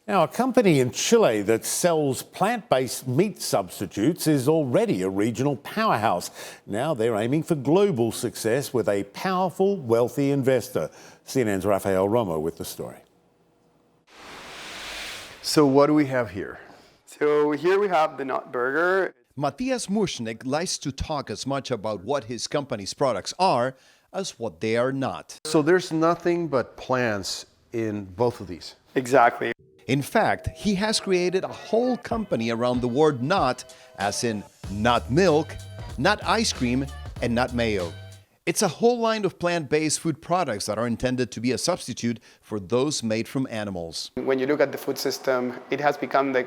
Now, a company in Chile that sells plant-based meat substitutes is already a regional powerhouse. Now they're aiming for global success with a powerful, wealthy investor. CNN's Rafael Romo with the story. So what do we have here? So here we have the nut burger. Matthias Musznik likes to talk as much about what his company's products are as what they are not. So there's nothing but plants in both of these. Exactly. In fact, he has created a whole company around the word "not," as in not milk, not ice cream, and not mayo. It's a whole line of plant-based food products that are intended to be a substitute for those made from animals. When you look at the food system, it has become the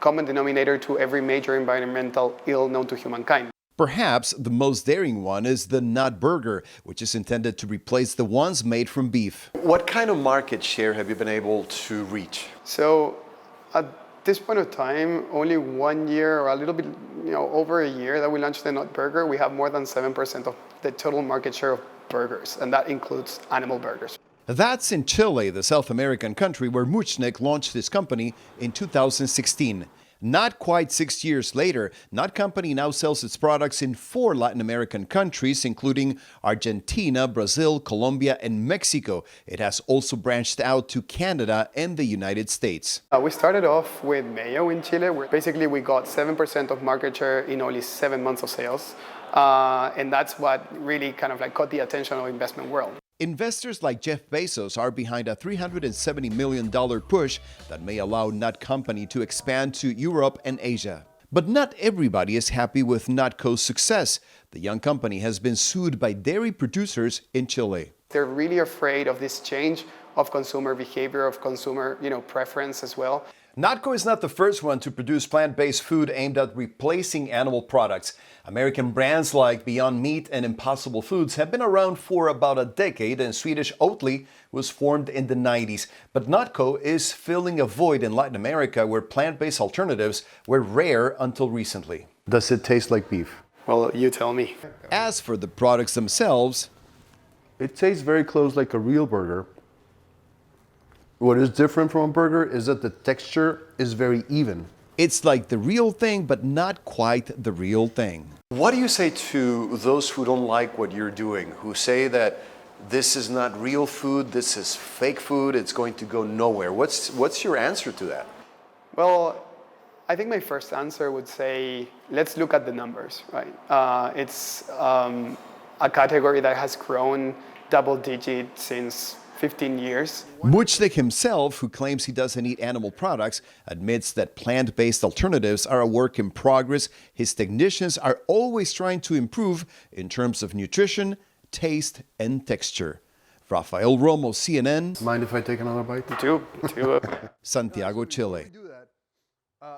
common denominator to every major environmental ill known to humankind. Perhaps the most daring one is the nut burger, which is intended to replace the ones made from beef. What kind of market share have you been able to reach? So at this point of time, only 1 year or a little bit, over a year that we launched the nut burger, we have more than 7% of the total market share of burgers, and that includes animal burgers. That's in Chile, the South American country where Musznik launched his company in 2016. Not quite 6 years later, Nut Company now sells its products in 4 Latin American countries, including Argentina, Brazil, Colombia, and Mexico. It has also branched out to Canada and the United States. We started off with mayo in Chile, where basically we got 7% of market share in only 7 months of sales. And that's what really kind of caught the attention of the investment world. Investors like Jeff Bezos are behind a $370 million push that may allow Nut Company to expand to Europe and Asia. But not everybody is happy with Nutco's success. The young company has been sued by dairy producers in Chile. They're really afraid of this change of consumer behavior, of consumer preference as well. Nutco is not the first one to produce plant-based food aimed at replacing animal products. American brands like Beyond Meat and Impossible Foods have been around for about a decade, and Swedish Oatly was formed in the 90s. But Nutco is filling a void in Latin America where plant-based alternatives were rare until recently. Does it taste like beef? Well, you tell me. As for the products themselves, it tastes very close like a real burger. What is different from a burger is that the texture is very even. it's like the real thing, but not quite the real thing. What do you say to those who don't like what you're doing, who say that this is not real food, this is fake food, it's going to go nowhere? What's your answer to that? Well, I think my first answer would say, let's look at the numbers, right? It's a category that has grown double-digit since 15 years. Musznik himself, who claims he doesn't eat animal products, admits that plant-based alternatives are a work in progress. His technicians are always trying to improve in terms of nutrition, taste, and texture. Rafael Romo, CNN. Mind if I take another bite? Do Santiago, Chile.